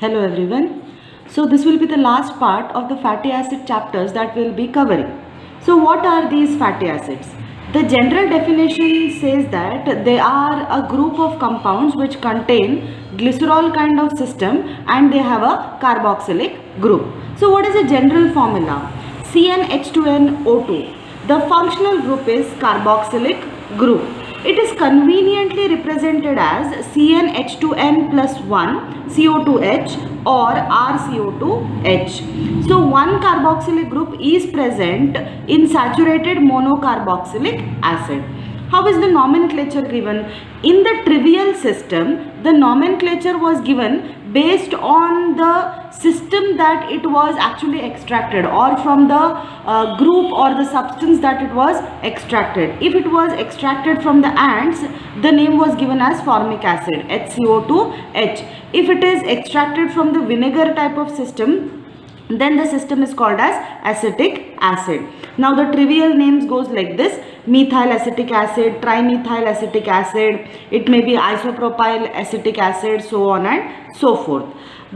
Hello everyone. So this will be the last part of the fatty acid chapters that we'll be covering. So what are these fatty acids? The general definition says that they are a group of compounds which contain glycerol kind of system and they have a carboxylic group. So what is the general formula? CnH2nO2. The functional group is carboxylic group. It is conveniently represented as CnH2n plus 1 CO2H or RCO2H. So one carboxylic group is present in saturated monocarboxylic acid. How is the nomenclature given? In the trivial system, the nomenclature was given based on the system that it was actually extracted or from the group or the substance that it was extracted. If it was extracted from the ants, the name was given as formic acid, HCO2H. If it is extracted from the vinegar type of system, then the system is called as acetic acid. Now the trivial names goes like this: methyl acetic acid, trimethyl acetic acid, it may be isopropyl acetic acid, so on and so forth.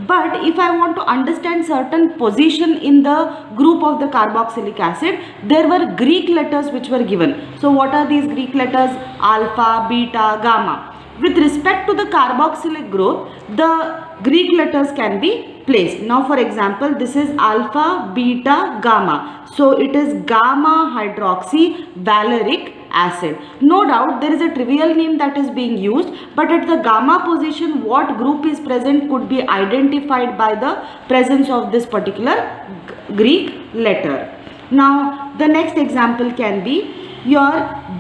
But if I want to understand certain position in the group of the carboxylic acid, there were Greek letters which were given. So what are these Greek letters? Alpha, beta, gamma. With respect to the carboxylic group, the Greek letters can be placed. Now for example, this is alpha, beta, gamma. So it is gamma hydroxy valeric acid. No doubt there is a trivial name that is being used, but at the gamma position what group is present could be identified by the presence of this particular Greek letter. Now the next example can be your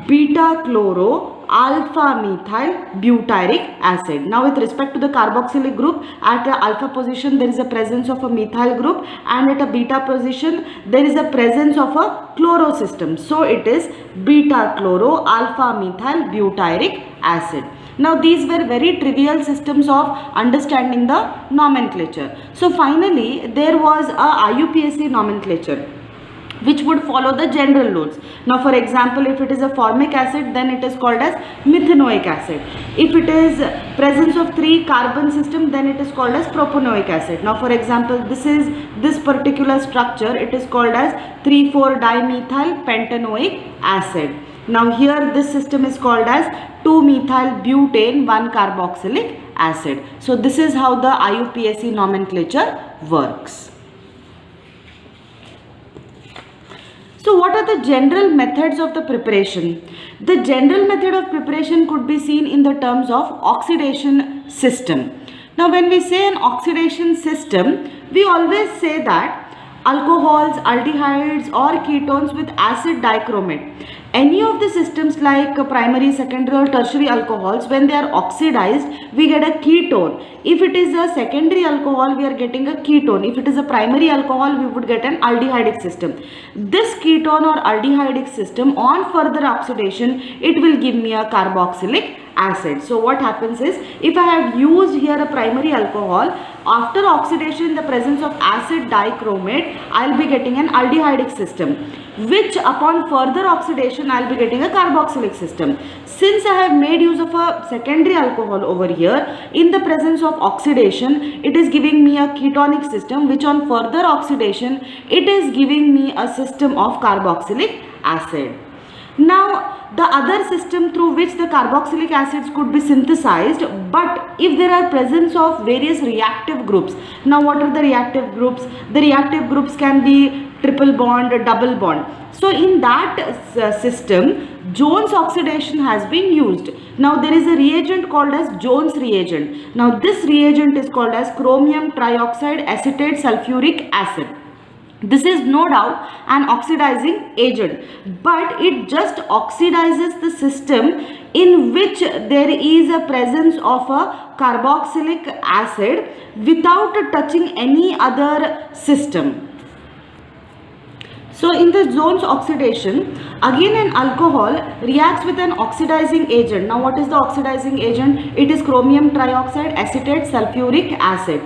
beta chloro alpha methyl butyric acid. Now with respect to the carboxylic group, at the alpha position there is a presence of a methyl group and at a beta position there is a presence of a chloro system. So it is beta chloro alpha methyl butyric acid. Now these were very trivial systems of understanding the nomenclature. So finally there was a IUPAC nomenclature which would follow the general rules. Now for example, if it is a formic acid, then it is called as methanoic acid. If it is presence of 3 carbon system, then it is called as propanoic acid. Now for example, this particular structure, it is called as 3,4-dimethyl pentanoic acid. Now here this system is called as 2-methyl butane 1-carboxylic acid. So this is how the IUPAC nomenclature works. So what are the general methods of the preparation? The general method of preparation could be seen in the terms of oxidation system. Now when we say an oxidation system, we always say that alcohols, aldehydes or ketones with acid dichromate. Any of the systems like primary, secondary or tertiary alcohols, when they are oxidized, we get a ketone. If it is a secondary alcohol, we are getting a ketone. If it is a primary alcohol, we would get an aldehydic system. This ketone or aldehydic system on further oxidation, it will give me a carboxylic acid. So what happens is, if I have used here a primary alcohol, after oxidation in the presence of acid dichromate, I will be getting an aldehydic system, which upon further oxidation I will be getting a carboxylic system. Since I have made use of a secondary alcohol over here, in the presence of oxidation, it is giving me a ketonic system, which on further oxidation, it is giving me a system of carboxylic acid. Now the other system through which the carboxylic acids could be synthesized, but if there are presence of various reactive groups. Now what are the reactive groups? The reactive groups can be triple bond or double bond. So in that system, Jones oxidation has been used. Now there is a reagent called as Jones reagent. Now this reagent is called as chromium trioxide acetate sulfuric acid. This is no doubt an oxidizing agent, but it just oxidizes the system in which there is a presence of a carboxylic acid without touching any other system. So in the Jones oxidation, again an alcohol reacts with an oxidizing agent. Now what is the oxidizing agent? It is chromium trioxide acetate sulfuric acid.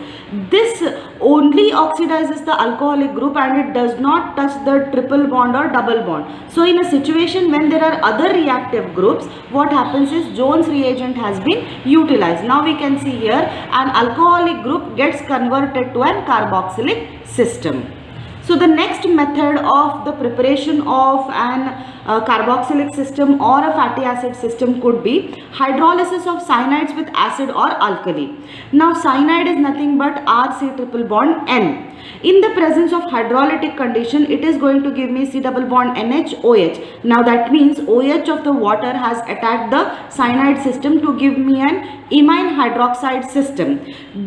This only oxidizes the alcoholic group and it does not touch the triple bond or double bond. So in a situation when there are other reactive groups, what happens is Jones reagent has been utilized. Now we can see here an alcoholic group gets converted to an carboxylic system. So the next method of the preparation of an carboxylic system or a fatty acid system could be hydrolysis of cyanides with acid or alkali. Now cyanide is nothing but RC triple bond N. In the presence of hydrolytic condition, it is going to give me C double bond NH-OH. Now that means OH of the water has attacked the cyanide system to give me an imine hydroxide system.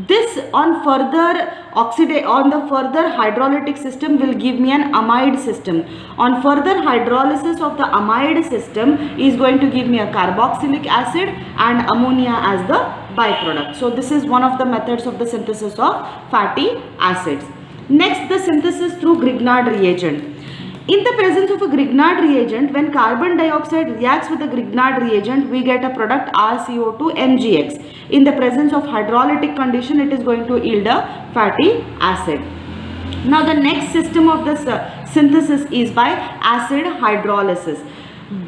This on the further hydrolytic system will give me an amide system. On further hydrolysis of the amide system is going to give me a carboxylic acid and ammonia as the byproduct. So this is one of the methods of the synthesis of fatty acids. Next, the synthesis through Grignard reagent. In the presence of a Grignard reagent, when carbon dioxide reacts with the Grignard reagent, we get a product RCO2-MgX. In the presence of hydrolytic condition, it is going to yield a fatty acid. Now the next system of this synthesis is by acid hydrolysis.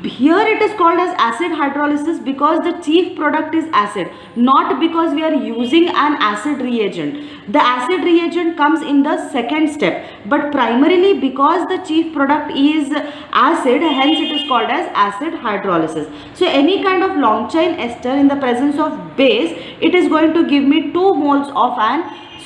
Here it is called as acid hydrolysis because the chief product is acid, not because we are using an acid reagent. The acid reagent comes in the second step, but primarily because the chief product is acid, hence it is called as acid hydrolysis. So any kind of long chain ester in the presence of base, it is going to give me 2 moles of an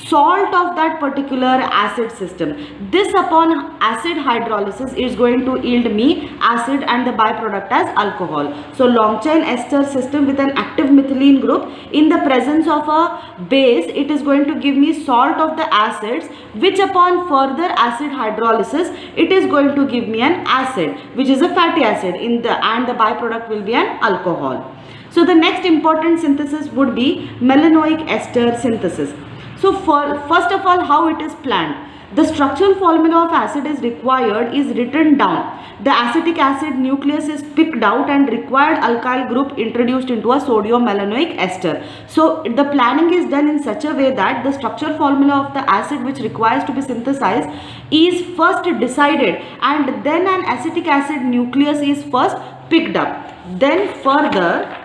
salt of that particular acid system. This upon acid hydrolysis is going to yield me acid and the byproduct as alcohol. So long chain ester system with an active methylene group, in the presence of a base, it is going to give me salt of the acids, which upon further acid hydrolysis, it is going to give me an acid, which is a fatty acid, and the byproduct will be an alcohol. So the next important synthesis would be melanoic ester synthesis. So first of all, how it is planned. The structural formula of acid is written down. The acetic acid nucleus is picked out and required alkyl group introduced into a sodium melanoic ester. So the planning is done in such a way that the structural formula of the acid which requires to be synthesized is first decided, and then an acetic acid nucleus is first picked up. Then further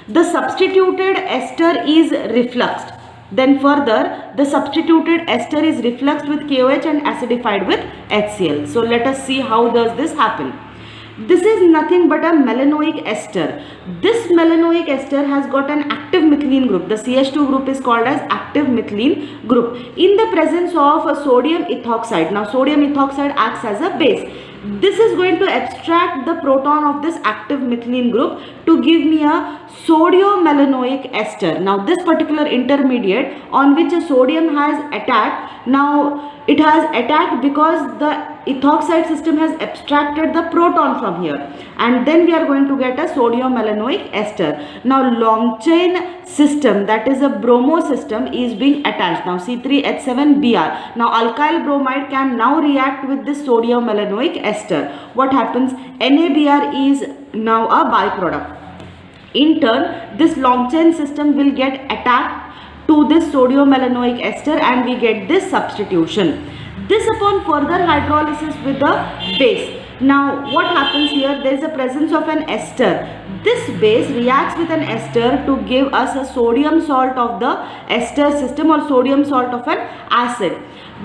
the substituted ester is refluxed. Then further, the substituted ester is refluxed with KOH and acidified with HCl. So let us see how does this happen. This is nothing but a melanoic ester. This melanoic ester has got an active methylene group. The CH2 group is called as active methylene group in the presence of a sodium ethoxide. Now sodium ethoxide acts as a base. This is going to abstract the proton of this active methylene group to give me a sodium-melanoic ester. Now this particular intermediate on which a sodium has attacked, now it has attacked because the ethoxide system has abstracted the proton from here, and then we are going to get a sodium-melanoic ester. Now long chain system, that is a bromo system, is being attached. Now C3H7Br. Now alkyl bromide can now react with this sodium-melanoic ester. What happens? NaBr is now a byproduct. In turn, this long chain system will get attached to this sodium melanoic ester and we get this substitution. This upon further hydrolysis with the base. Now what happens here? There is a presence of an ester. This base reacts with an ester to give us a sodium salt of the ester system or sodium salt of an acid.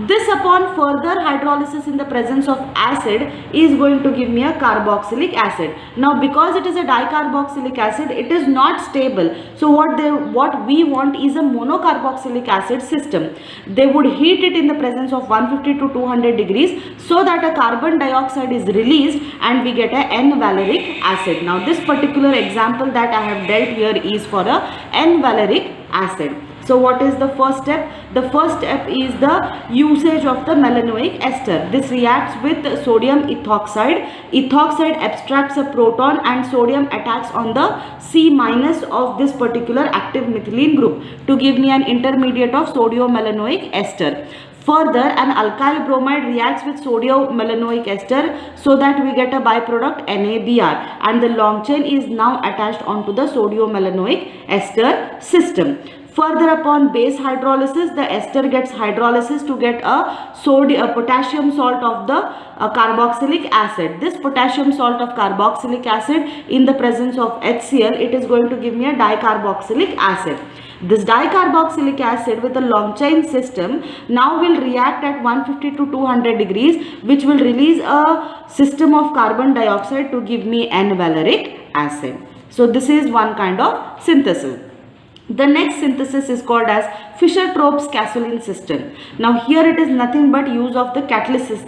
This upon further hydrolysis in the presence of acid is going to give me a carboxylic acid. Now because it is a dicarboxylic acid, it is not stable. So what we want is a monocarboxylic acid system. They would heat it in the presence of 150 to 200 degrees so that a carbon dioxide is released and we get a N-valeric acid. Now this particular example that I have dealt here is for a N-valeric acid. So what is the first step? The first step is the usage of the melanoic ester. This reacts with sodium ethoxide. Ethoxide abstracts a proton and sodium attacks on the C- of this particular active methylene group to give me an intermediate of sodium melanoic ester. Further, an alkyl bromide reacts with sodium melanoic ester so that we get a byproduct NaBr, and the long chain is now attached onto the sodium melanoic ester system. Further upon base hydrolysis, the ester gets hydrolysis to get a potassium salt of the carboxylic acid. This potassium salt of carboxylic acid in the presence of HCl, it is going to give me a dicarboxylic acid. This dicarboxylic acid with a long chain system now will react at 150 to 200 degrees, which will release a system of carbon dioxide to give me N-valeric acid. So this is one kind of synthesis. The next synthesis is called as Fischer-Tropsch Casolin system. Now here it is nothing but use of the catalyst.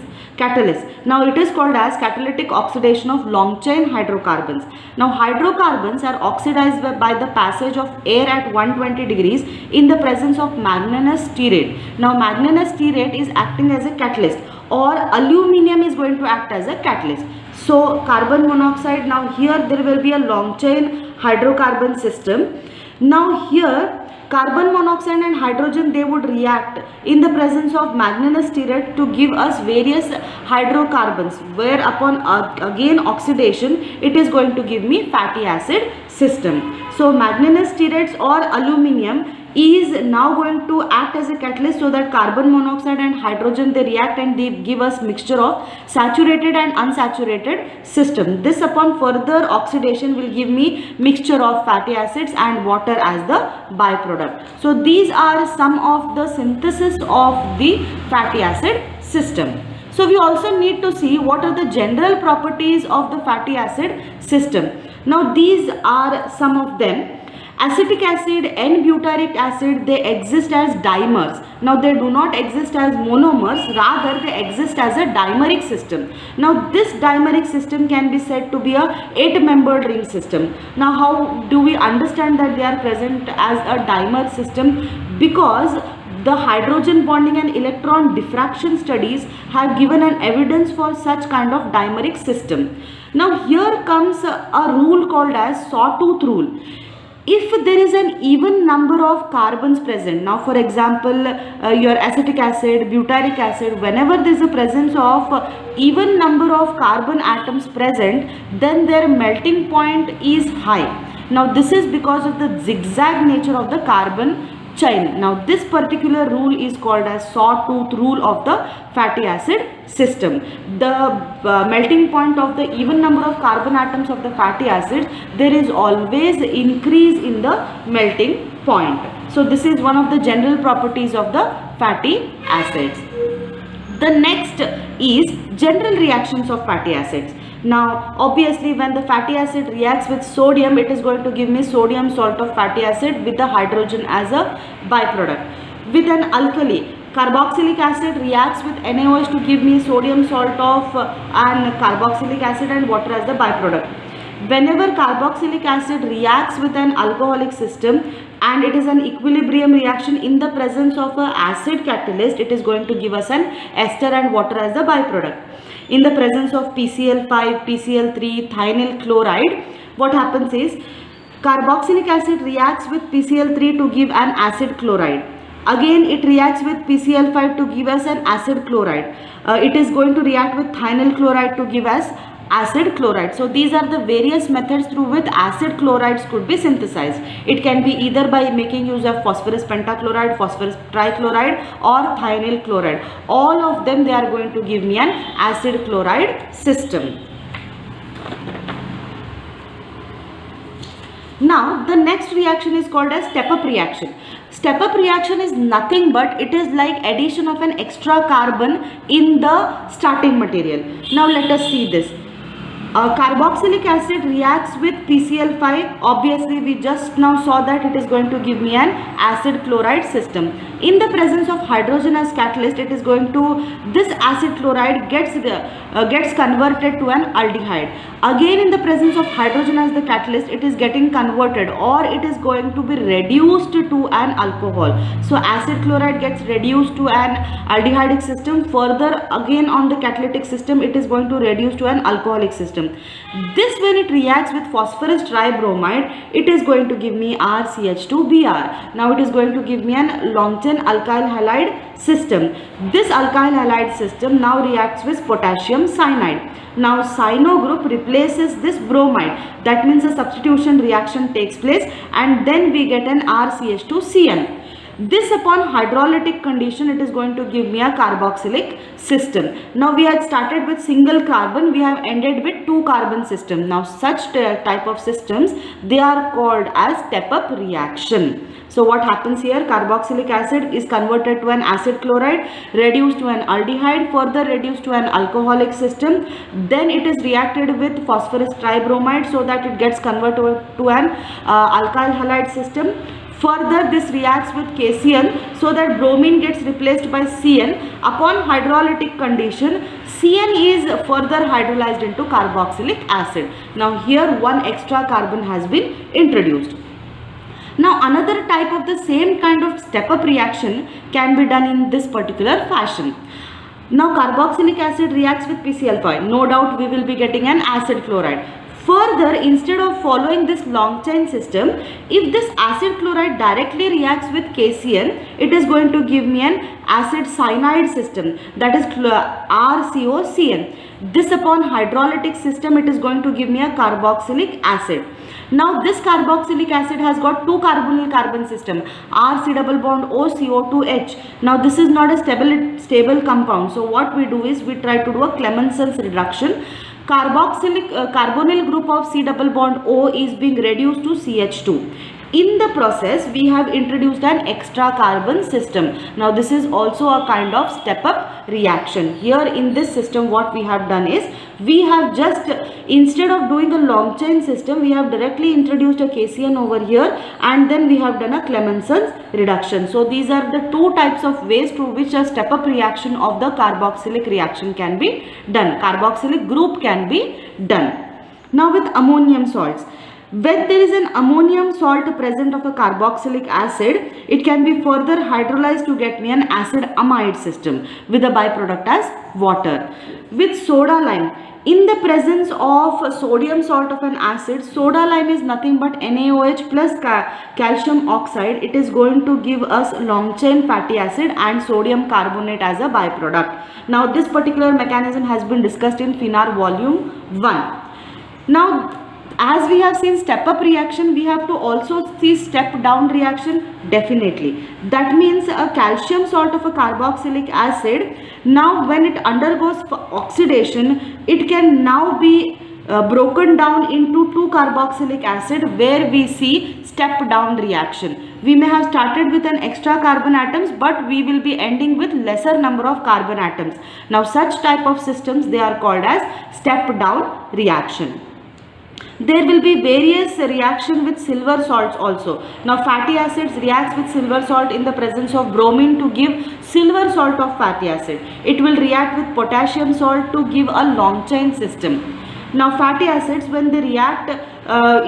Now it is called as catalytic oxidation of long chain hydrocarbons. Now hydrocarbons are oxidized by the passage of air at 120 degrees in the presence of manganese stearate. Now manganese stearate is acting as a catalyst, or aluminium is going to act as a catalyst. So carbon monoxide, now here there will be a long chain hydrocarbon system. Now here carbon monoxide and hydrogen, they would react in the presence of manganese stearate to give us various hydrocarbons, where upon again oxidation it is going to give me fatty acid system. So manganese stearates or aluminium is now going to act as a catalyst, so that carbon monoxide and hydrogen, they react and they give us mixture of saturated and unsaturated system. This upon further oxidation will give me mixture of fatty acids and water as the byproduct. So these are some of the synthesis of the fatty acid system. So we also need to see what are the general properties of the fatty acid system. Now these are some of them. Acetic acid and butyric acid, they exist as dimers. Now they do not exist as monomers, rather they exist as a dimeric system. Now this dimeric system can be said to be a 8-membered ring system. Now how do we understand that they are present as a dimer system? Because the hydrogen bonding and electron diffraction studies have given an evidence for such kind of dimeric system. Now here comes a rule called as sawtooth rule. If there is an even number of carbons present, now for example your acetic acid, butyric acid, whenever there is a presence of even number of carbon atoms present, then their melting point is high. Now this is because of the zigzag nature of the carbon chain. Now this particular rule is called as sawtooth rule of the fatty acid system. The melting point of the even number of carbon atoms of the fatty acids, there is always increase in the melting point. So this is one of the general properties of the fatty acids. The next is general reactions of fatty acids. Now obviously when the fatty acid reacts with sodium, it is going to give me sodium salt of fatty acid with the hydrogen as a byproduct. With an alkali, carboxylic acid reacts with NaOH to give me sodium salt of and carboxylic acid and water as the byproduct. Whenever carboxylic acid reacts with an alcoholic system and it is an equilibrium reaction in the presence of an acid catalyst, it is going to give us an ester and water as the byproduct. In the presence of PCl5, PCl3, thionyl chloride, what happens is carboxylic acid reacts with PCl3 to give an acid chloride. Again it reacts with PCl5 to give us an acid chloride. It is going to react with thionyl chloride to give us acid chloride. So these are the various methods through which acid chlorides could be synthesized. It can be either by making use of phosphorus pentachloride, phosphorus trichloride or thionyl chloride. All of them, they are going to give me an acid chloride system. Now the next reaction is called as step-up reaction. Step-up reaction is nothing but it is like addition of an extra carbon in the starting material. Now let us see this. Carboxylic acid reacts with PCl5. Obviously we just now saw that it is going to give me an acid chloride system. In the presence of hydrogen as catalyst, it is going to, this acid chloride gets converted to an aldehyde. Again in the presence of hydrogen as the catalyst, it is getting converted or it is going to be reduced to an alcohol. So acid chloride gets reduced to an aldehydic system. Further again on the catalytic system, it is going to reduce to an alcoholic system. system. This, when it reacts with phosphorus tribromide, it is going to give me RCH2Br. Now it is going to give me an long chain alkyl halide system. This alkyl halide system now reacts with potassium cyanide. Now cyano group replaces this bromide. That means a substitution reaction takes place and then we get an RCH2Cl. This, upon hydrolytic condition, it is going to give me a carboxylic system. Now we had started with single carbon, we have ended with 2 carbon system. Now such type of systems, they are called as step-up reaction. So what happens here? Carboxylic acid is converted to an acid chloride, reduced to an aldehyde, further reduced to an alcoholic system. Then it is reacted with phosphorus tribromide so that it gets converted to an alkyl halide system. Further, this reacts with KCl so that bromine gets replaced by Cn. Upon hydrolytic condition, Cn is further hydrolyzed into carboxylic acid. Now here one extra carbon has been introduced. Now another type of the same kind of step-up reaction can be done in this particular fashion. Now carboxylic acid reacts with PCl5. No doubt we will be getting an acid chloride. Further, instead of following this long chain system, if this acid chloride directly reacts with KCl, it is going to give me an acid cyanide system, that is RCOCl. This, upon hydrolytic system, it is going to give me a carboxylic acid. Now this carboxylic acid has got 2 carbonyl carbon system, RC double bond O CO2H. Now this is not a stable compound. So what we do is we try to do a Clemenson's reduction. Carbonyl group of C double bond O is being reduced to CH2. In the process, we have introduced an extra carbon system. Now this is also a kind of step-up reaction. Here in this system, what we have done is, we have just, instead of doing a long chain system, we have directly introduced a KCN over here and then we have done a Clemenson's reduction. So these are the 2 types of ways through which a step-up reaction of the carboxylic reaction can be done. Carboxylic group can be done. Now with ammonium salts. When there is an ammonium salt present of a carboxylic acid, it can be further hydrolyzed to get me an acid amide system with a byproduct as water. With soda lime, in the presence of sodium salt of an acid, soda lime is nothing but NaOH plus calcium oxide. It is going to give us long chain fatty acid and sodium carbonate as a byproduct. Now this particular mechanism has been discussed in FINAR volume 1. Now as we have seen step-up reaction, we have to also see step-down reaction. Definitely. That means a calcium salt of a carboxylic acid, now when it undergoes oxidation, it can now be broken down into 2 carboxylic acid, where we see step-down reaction. We may have started with an extra carbon atoms, but we will be ending with lesser number of carbon atoms. Now such type of systems, they are called as step-down reaction. There will be various reaction with silver salts also. Now fatty acids reacts with silver salt in the presence of bromine to give silver salt of fatty acid. It will react with potassium salt to give a long chain system. Now fatty acids, when they react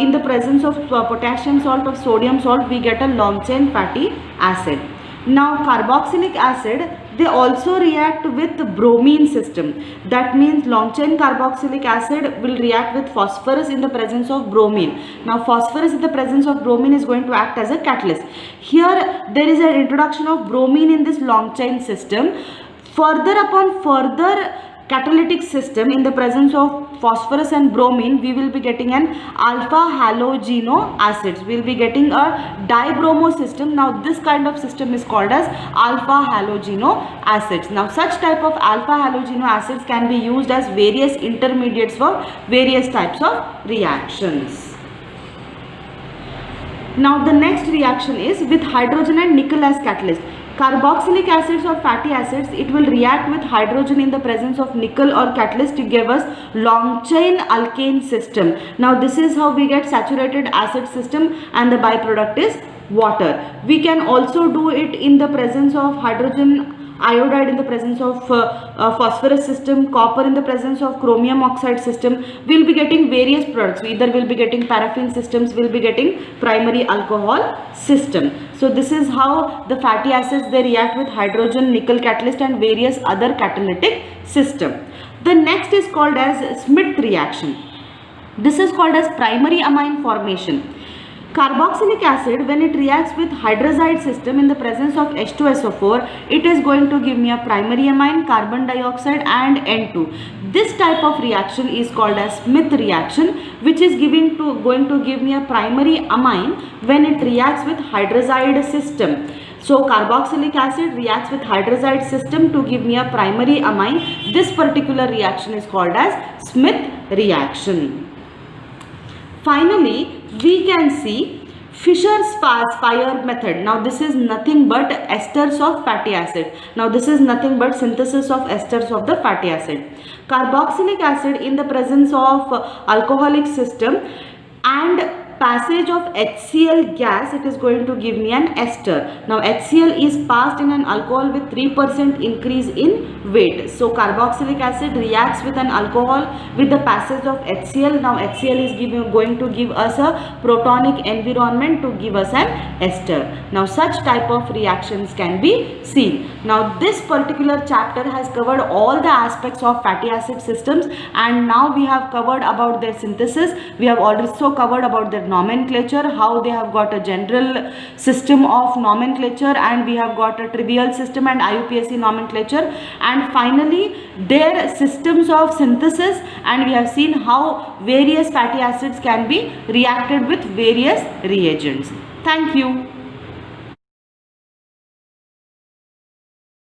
in the presence of potassium salt of sodium salt, we get a long chain fatty acid. Now carboxylic acid, they also react with the bromine system. That means long chain carboxylic acid will react with phosphorus in the presence of bromine. Now phosphorus in the presence of bromine is going to act as a catalyst. Here there is an introduction of bromine in this long chain system. Further, upon further catalytic system in the presence of phosphorus and bromine, we will be getting an alpha halogeno acids. We will be getting a dibromo system. Now this kind of system is called as alpha halogeno acids. Now such type of alpha halogeno acids can be used as various intermediates for various types of reactions. Now the next reaction is with hydrogen and nickel as catalyst. Carboxylic acids or fatty acids, it will react with hydrogen in the presence of nickel or catalyst to give us long chain alkane system. Now this is how we get saturated acid system and the byproduct is water. We can also do it in the presence of hydrogen iodide in the presence of phosphorus system, copper in the presence of chromium oxide system. We will be getting various products. We either will be getting paraffin systems, we will be getting primary alcohol system. So this is how the fatty acids, they react with hydrogen, nickel catalyst and various other catalytic system. The next is called as Smith reaction. This is called as primary amine formation. Carboxylic acid, when it reacts with hydrazide system in the presence of H2SO4, it is going to give me a primary amine, carbon dioxide and N2. This type of reaction is called as Smith reaction, which is going to give me a primary amine when it reacts with hydrazide system. So carboxylic acid reacts with hydrazide system to give me a primary amine. This particular reaction is called as Smith reaction. Finally, we can see Fischer-Speier method. Now this is nothing but esters of fatty acid. Now this is nothing but synthesis of esters of the fatty acid. Carboxylic acid in the presence of alcoholic system and passage of HCl gas, it is going to give me an ester. Now HCl is passed in an alcohol with 3% increase in weight. So carboxylic acid reacts with an alcohol with the passage of HCl. Now HCl is going to give us a protonic environment to give us an ester. Now such type of reactions can be seen. Now this particular chapter has covered all the aspects of fatty acid systems, and now we have covered about their synthesis. We have also covered about their nomenclature, how they have got a general system of nomenclature, and we have got a trivial system and IUPAC nomenclature, and finally their systems of synthesis, and we have seen how various fatty acids can be reacted with various reagents. Thank you.